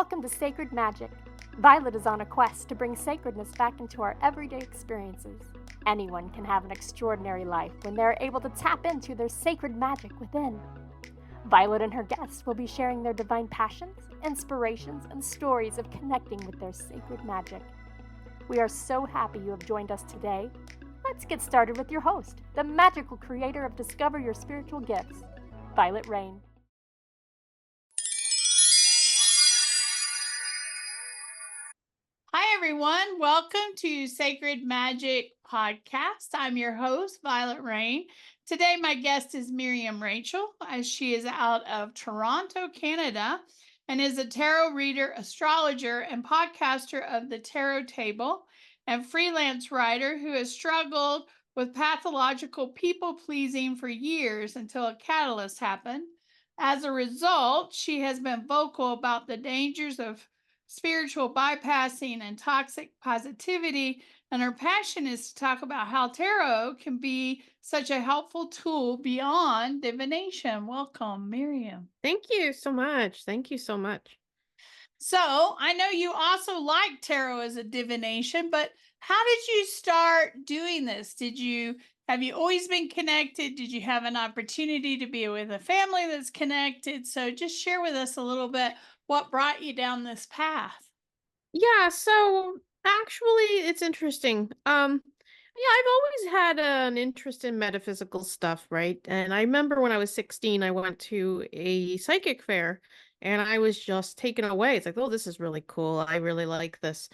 Welcome to Sacred Magic. Violet is on a quest to bring sacredness back into our everyday experiences. Anyone can have an extraordinary life when they are able to tap into their sacred magic within. Violet and her guests will be sharing their divine passions, inspirations, and stories of connecting with their sacred magic. We are so happy you have joined us today. Let's get started with your host, the magical creator of Discover Your Spiritual Gifts, Violet Rain. Hi, everyone. Welcome to Sacred Magic Podcast. I'm your host, Violet Rain. Today, my guest is Miriam Rachel, as she is out of Toronto, Canada, and is a tarot reader, astrologer, and podcaster of the Tarot Table, and freelance writer who has struggled with pathological people pleasing for years until a catalyst happened. As a result, she has been vocal about the dangers of spiritual bypassing and toxic positivity. And her passion is to talk about how tarot can be such a helpful tool beyond divination. Welcome, Miriam. Thank you so much. Thank you so much. So I know you also like tarot as a divination, but how did you start doing this? Have you always been connected? Did you have an opportunity to be with a family that's connected? So just share with us a little bit what brought you down this path. Yeah, so actually it's interesting. Yeah, I've always had an interest in metaphysical stuff, right? And I remember when I was 16, I went to a psychic fair and I was just taken away. It's like, oh, this is really cool. I really like this.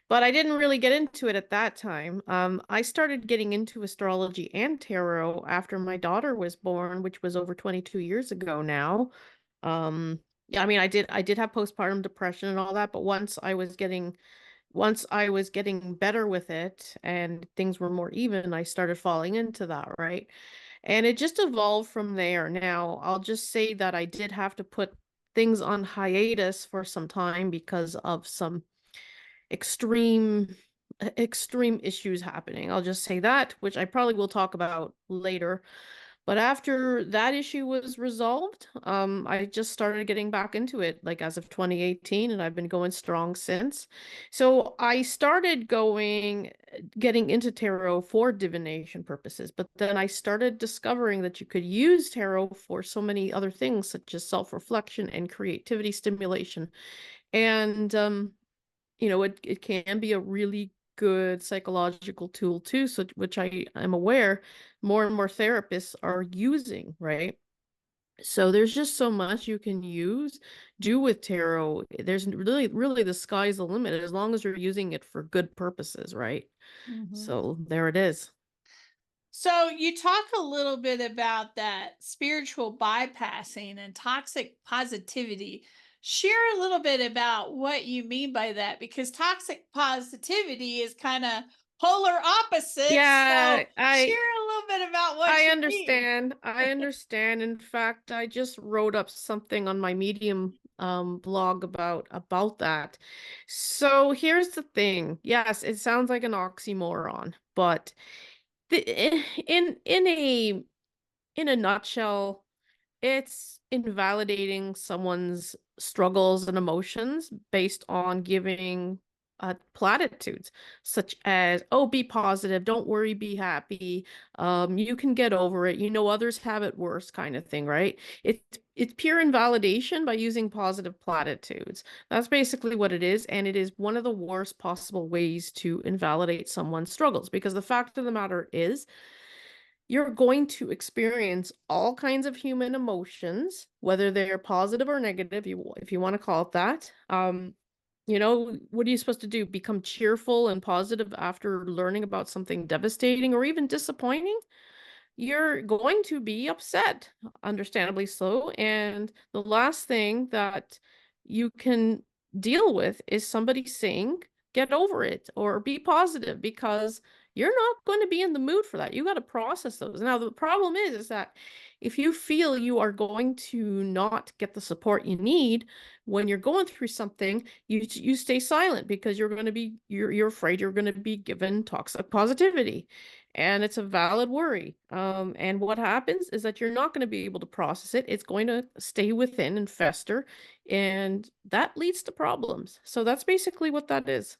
But I didn't really get into it at that time. I started getting into astrology and tarot after my daughter was born, which was over 22 years ago now. Yeah, I mean, I did have postpartum depression and all that, but once I was getting better with it and things were more even, I started falling into that, right? And it just evolved from there. Now, I'll just say that I did have to put things on hiatus for some time because of some extreme extreme issues happening. I'll just say that, which I probably will talk about later. But after that issue was resolved, I just started getting back into it, like as of 2018, and I've been going strong since. So I started getting into tarot for divination purposes, but then I started discovering that you could use tarot for so many other things, such as self-reflection and creativity stimulation. And it can be a really good psychological tool too, so which I am aware more and more therapists are using, right? So there's just so much you can do with tarot. There's really the sky's the limit as long as you're using it for good purposes, right? So there it is. So you talk a little bit about that spiritual bypassing and toxic positivity. Share a little bit about what you mean by that, because toxic positivity is kind of polar opposites. Yeah, so share a little bit about what I you understand. I understand. In fact, I just wrote up something on my Medium blog about that. So here's the thing. Yes, it sounds like an oxymoron, but in a nutshell, it's invalidating someone's struggles and emotions based on giving platitudes such as, oh, be positive, don't worry, be happy, you can get over it, others have it worse, kind of thing, right? It's pure invalidation by using positive platitudes. That's basically what it is, and it is one of the worst possible ways to invalidate someone's struggles, because the fact of the matter is you're going to experience all kinds of human emotions, whether they're positive or negative, if you want to call it that. What are you supposed to do? Become cheerful and positive after learning about something devastating or even disappointing? You're going to be upset, understandably so. And the last thing that you can deal with is somebody saying, get over it or be positive, because you're not going to be in the mood for that. You got to process those. Now, the problem is that if you feel you are going to not get the support you need when you're going through something, you stay silent because you're afraid you're going to be given toxic positivity. And it's a valid worry. And what happens is that you're not going to be able to process it. It's going to stay within and fester, and that leads to problems. So that's basically what that is.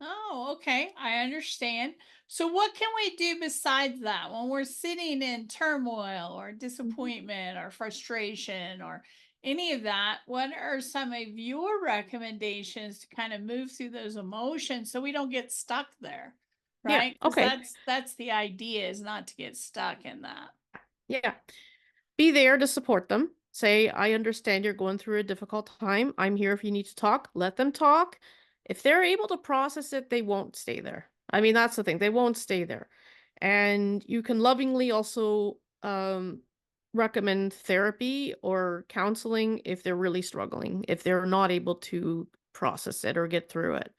Oh, okay. I understand. So, what can we do besides that when we're sitting in turmoil or Mhm. disappointment or frustration or any of that? What are some of your recommendations to kind of move through those emotions so we don't get stuck there? Yeah. Right? Because Okay. that's the idea, is not to get stuck in that. Yeah. Be there to support them. Say, I understand you're going through a difficult time. I'm here if you need to talk. Let them talk. If they're able to process it, they won't stay there. I mean, that's the thing. They won't stay there. And you can lovingly also recommend therapy or counseling if they're really struggling, if they're not able to process it or get through it.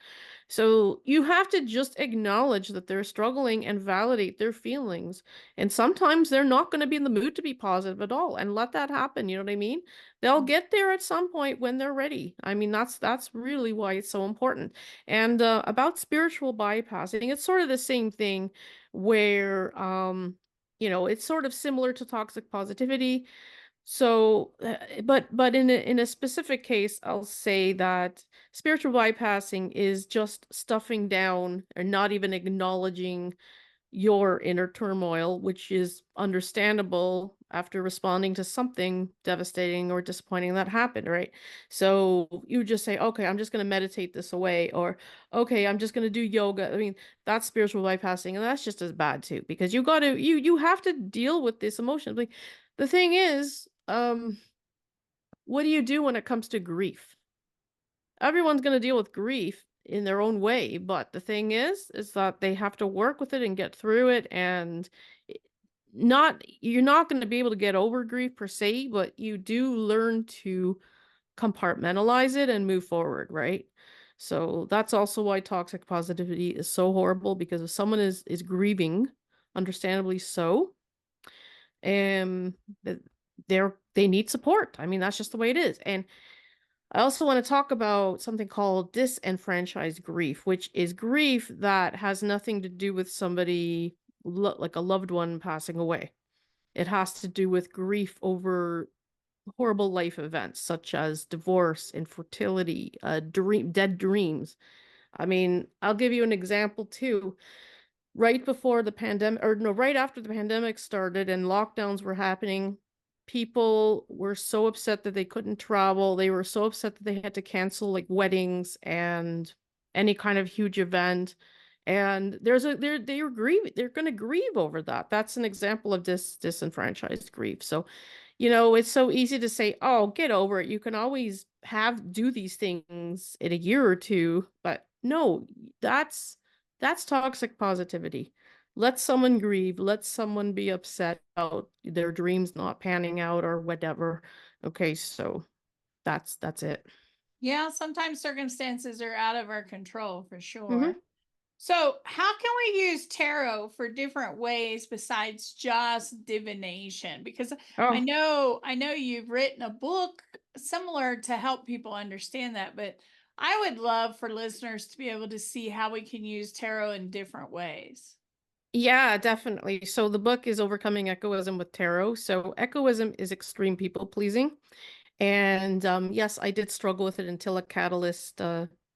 So you have to just acknowledge that they're struggling and validate their feelings. And sometimes they're not going to be in the mood to be positive at all, and let that happen. You know what I mean? They'll get there at some point when they're ready. I mean, that's really why it's so important. And about spiritual bypassing, it's sort of the same thing where it's sort of similar to toxic positivity. So, but in a specific case, I'll say that spiritual bypassing is just stuffing down or not even acknowledging your inner turmoil, which is understandable after responding to something devastating or disappointing that happened, right? So you just say, okay, I'm just going to meditate this away, or okay, I'm just going to do yoga. I mean, that's spiritual bypassing, and that's just as bad too, because you have to deal with this emotion. Like, the thing is, what do you do when it comes to grief? Everyone's going to deal with grief in their own way, but the thing is that they have to work with it and get through it. And i- you're not going to be able to get over grief per se, but you do learn to compartmentalize it and move forward, right? So that's also why toxic positivity is so horrible, because if someone is grieving, understandably so, um th- they need support. I mean, that's just the way it is. And I also want to talk about something called disenfranchised grief, which is grief that has nothing to do with somebody like a loved one passing away. It has to do with grief over horrible life events such as divorce, infertility, dead dreams. I mean, I'll give you an example too. Right before the pandemic, or no, right after the pandemic started and lockdowns were happening, people were so upset that they couldn't travel. They were so upset that they had to cancel like weddings and any kind of huge event. And they're grieving, they're going to grieve over that. That's an example of disenfranchised grief. So, it's so easy to say, oh, get over it. You can always do these things in a year or two, but no, that's toxic positivity. Let someone grieve, let someone be upset about their dreams not panning out or whatever. Okay, so that's it. Yeah, sometimes circumstances are out of our control for Mm-hmm. sure. So, how can we use tarot for different ways besides just divination? Because Oh, I know you've written a book similar to help people understand that, but I would love for listeners to be able to see how we can use tarot in different ways. yeah, definitely. So the book is Overcoming Echoism with Tarot. So echoism is extreme people pleasing. And yes, I did struggle with it until a catalyst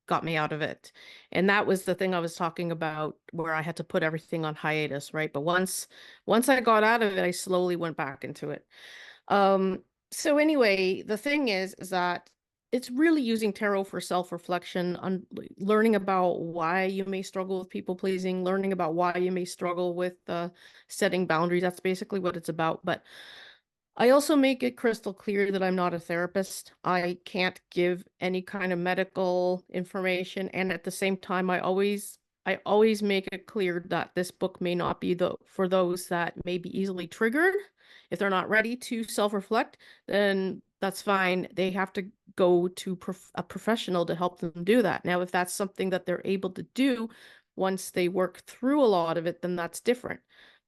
got me out of it. And that was the thing I was talking about, where I had to put everything on hiatus, right? But once I got out of it, I slowly went back into it. So anyway, the thing is that it's really using tarot for self-reflection, on learning about why you may struggle with people pleasing, learning about why you may struggle with setting boundaries. That's basically what it's about. But I also make it crystal clear that I'm not a therapist. I can't give any kind of medical information. And at the same time, I always make it clear that this book may not be for those that may be easily triggered. If they're not ready to self-reflect, then that's fine. They have to go to a professional to help them do that. Now, if that's something that they're able to do Once they work through a lot of it, then that's different.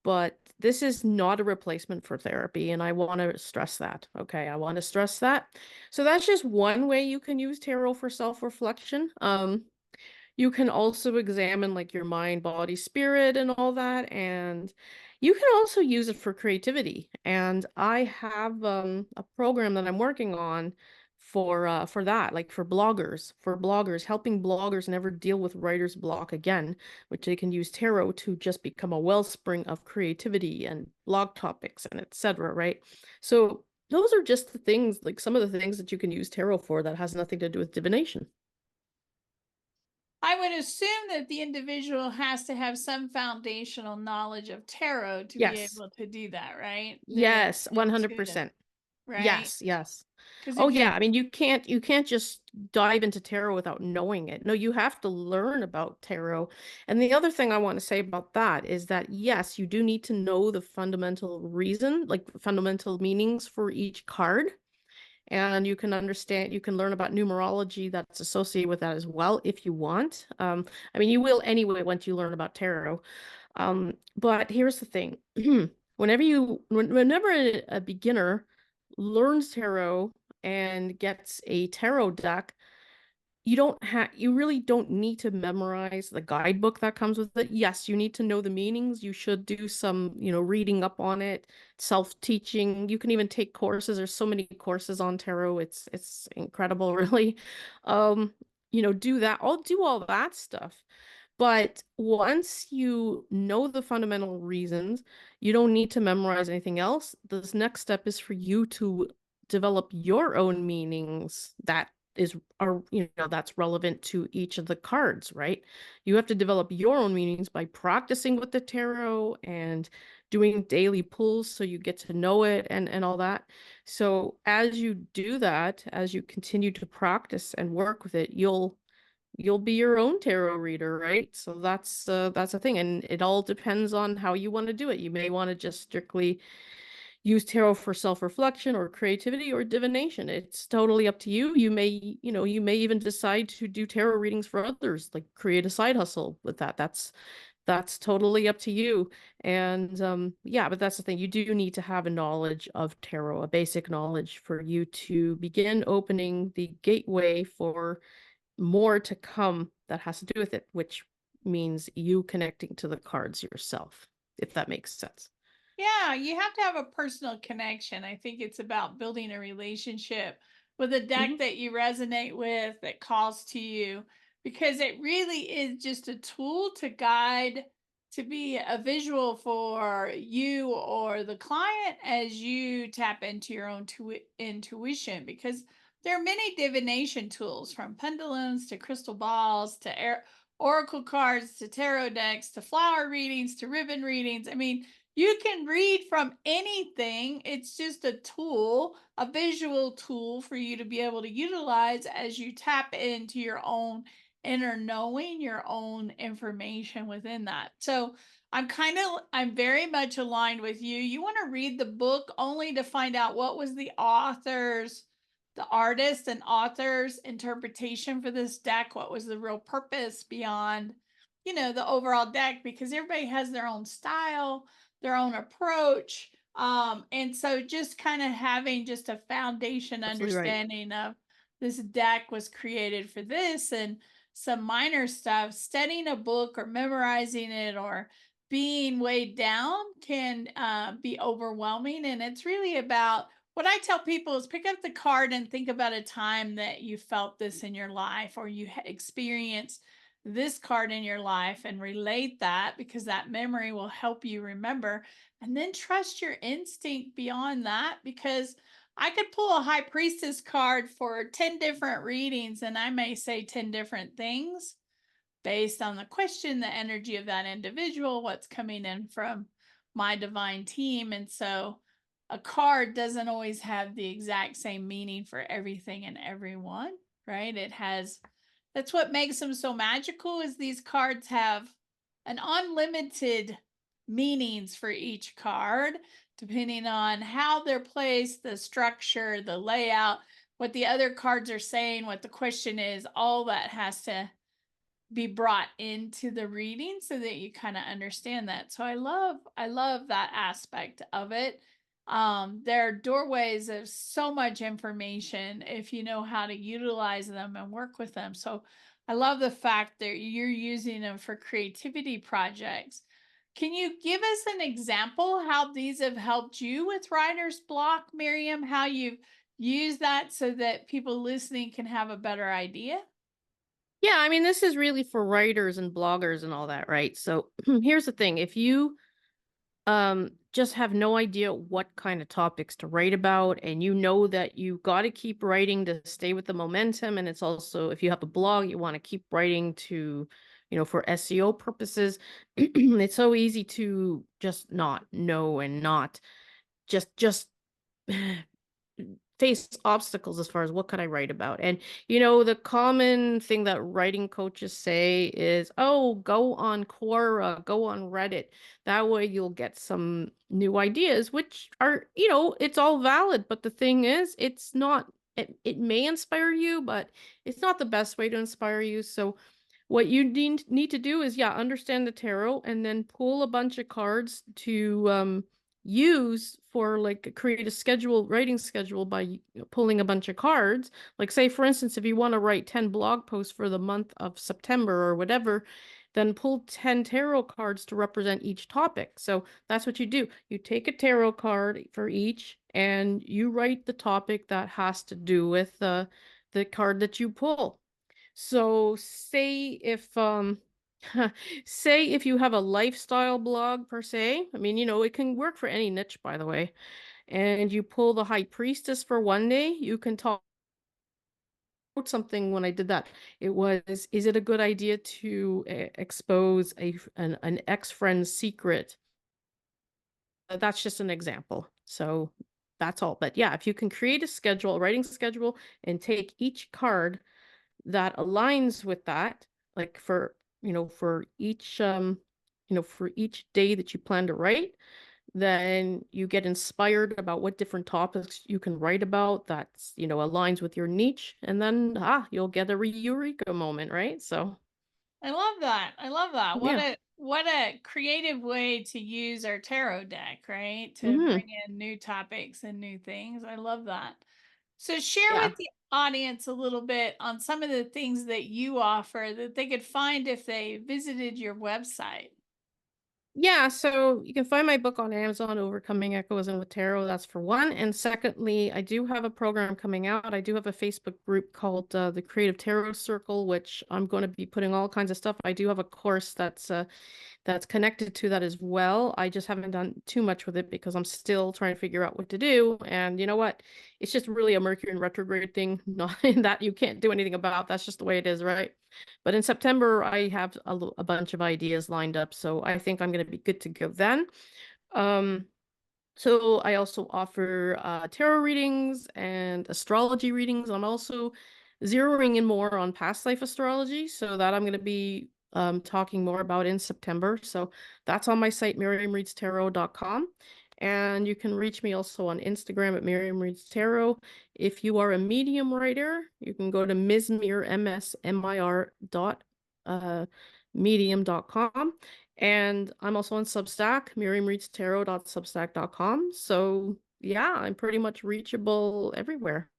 But this is not a replacement for therapy, and I want to stress that. Okay, I want to stress that. So that's just one way you can use tarot for self-reflection. You can also examine like your mind, body, spirit, and all that. And you can also use it for creativity. And I have a program that I'm working on for that, like for bloggers, helping bloggers never deal with writer's block again, which they can use tarot to just become a wellspring of creativity and blog topics and etc. Right? So those are just the things, like some of the things that you can use tarot for that has nothing to do with divination. I would assume that the individual has to have some foundational knowledge of tarot to be Yes. able to do that, right? That it's Yes, intuitive, 100%. right? Yes, yes. Because Oh if you, yeah, I mean you can't just dive into tarot without knowing it. No, you have to learn about tarot. And the other thing I want to say about that is that yes, you do need to know the fundamental reason, like fundamental meanings for each card. And you can learn about numerology that's associated with that as well if you want. I mean, you will anyway once you learn about tarot. But here's the thing. Whenever a beginner learns tarot and gets a tarot deck, you really don't need to memorize the guidebook that comes with it. Yes, you need to know the meanings. You should do some, reading up on it, self-teaching. You can even take courses. There's so many courses on tarot. It's incredible, really. Um, do that. I'll do all that stuff. But once you know the fundamental reasons, you don't need to memorize anything else. This next step is for you to develop your own meanings that's relevant to each of the cards, right? You have to develop your own meanings by practicing with the tarot and doing daily pulls so you get to know it and all that. So as you do that, as you continue to practice and work with it, you'll be your own tarot reader, right? So that's a thing, and it all depends on how you want to do it. You may want to just strictly use tarot for self-reflection or creativity or divination. It's totally up to you. You may even decide to do tarot readings for others, like create a side hustle with that. That's totally up to you. And yeah, but that's the thing. You do need to have a knowledge of tarot, a basic knowledge for you to begin opening the gateway for more to come that has to do with it, which means you connecting to the cards yourself, if that makes sense. yeah, you have to have a personal connection. I think it's about building a relationship with a deck Mhm. that you resonate with, that calls to you, because it really is just a tool to guide, to be a visual for you or the client as you tap into your own intuition. Because there are many divination tools, from pendulums to crystal balls to oracle cards to tarot decks to flower readings to ribbon readings. I mean, you can read from anything. It's just a tool, a visual tool for you to be able to utilize as you tap into your own inner knowing, your own information within that. So I'm very much aligned with you. You want to read the book only to find out what was the artist and author's interpretation for this deck, what was the real purpose beyond, the overall deck, because everybody has their own style, their own approach. And so just kind of having just a foundation Absolutely right. understanding of this deck was created for this, and some minor stuff, studying a book or memorizing it or being weighed down can be overwhelming. And it's really about, what I tell people is, pick up the card and think about a time that you felt this in your life, or you experienced this card in your life, and relate that, because that memory will help you remember. And then trust your instinct beyond that, because I could pull a high priestess card for 10 different readings and I may say 10 different things based on the question, the energy of that individual, what's coming in from my divine team. And so a card doesn't always have the exact same meaning for everything and everyone, right? That's what makes them so magical, is these cards have an unlimited meanings for each card, depending on how they're placed, the structure, the layout, what the other cards are saying, what the question is. All that has to be brought into the reading so that you kind of understand that. So I love that aspect of it. There are doorways of so much information if you know how to utilize them and work with them. So I love the fact that you're using them for creativity projects. Can you give us an example how these have helped you with writer's block, Miriam? How you've used that so that people listening can have a better idea? Yeah, I mean, this is really for writers and bloggers and all that, right? So here's the thing. If you just have no idea what kind of topics to write about, and you know that you got to keep writing to stay with the momentum, and it's also, if you have a blog, you want to keep writing to, for SEO purposes, it's so easy to just not know and not just face obstacles as far as what could I write about. And the common thing that writing coaches say is, oh, go on Quora, go on Reddit. That way you'll get some new ideas, which are, it's all valid. But the thing is, it's not, it may inspire you, but it's not the best way to inspire you. So what you need to do is, yeah, understand the tarot and then pull a bunch of cards to use for, like, create a schedule, writing schedule by pulling a bunch of cards. Like, say, for instance, if you want to write 10 blog posts for the month of September or whatever, then pull 10 tarot cards to represent each topic. So that's what you do. You take a tarot card for each and you write the topic that has to do with the card that you pull. So say if you have a lifestyle blog per se, I mean, it can work for any niche, by the way, and you pull the High Priestess for one day, you can talk about something. When I did that, it was, is it a good idea to expose an ex-friend's secret? That's just an example. So that's all. But yeah, if you can create a schedule, a writing schedule, and take each card that aligns with that, like for each day that you plan to write, then you get inspired about what different topics you can write about that's aligns with your niche, and then you'll get a eureka moment, right? So I love that. I love that. yeah. What a creative way to use our tarot deck, right? To Hmm. bring in new topics and new things. I love that. So share Yeah. with the audience a little bit on some of the things that you offer that they could find if they visited your website. Yeah, so you can find my book on Amazon, Overcoming Echoism with Tarot. That's for one. And secondly, I do have a program coming out. I do have a Facebook group called the Creative Tarot Circle, which I'm going to be putting all kinds of stuff. I do have a course that's connected to that as well. I just haven't done too much with it because I'm still trying to figure out what to do. And you know what? It's just really a Mercury in retrograde thing, not that you can't do anything about. That's just the way it is, right? But in September, I have a bunch of ideas lined up, so I think I'm going to be good to go then. Um, so I also offer tarot readings and astrology readings. I'm also zeroing in more on past life astrology, so that I'm going to be talking more about in September. So that's on my site, miriamreadstarot.com. And you can reach me also on Instagram at Miriam Reads Tarot. If you are a medium writer, you can go to Msmir, MSMIR medium.com. And I'm also on Substack, miriamreadstarot.substack.com. So yeah, I'm pretty much reachable everywhere.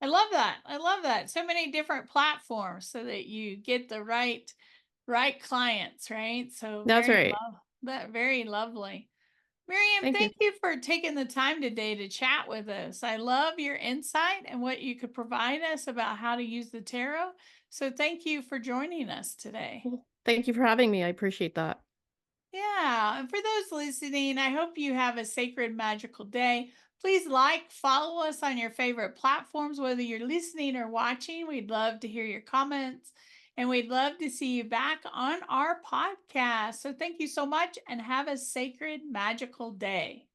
I love that. I love that. So many different platforms so that you get the right clients, right? So That's right. very lovely. Miriam, Thank you. thank you for taking the time today to chat with us. I love your insight and what you could provide us about how to use the tarot. So thank you for joining us today. Well, thank you for having me. I appreciate that. Yeah, and for those listening, I hope you have a sacred, magical day. Please follow us on your favorite platforms, whether you're listening or watching. We'd love to hear your comments and we'd love to see you back on our podcast. So thank you so much and have a sacred, magical day.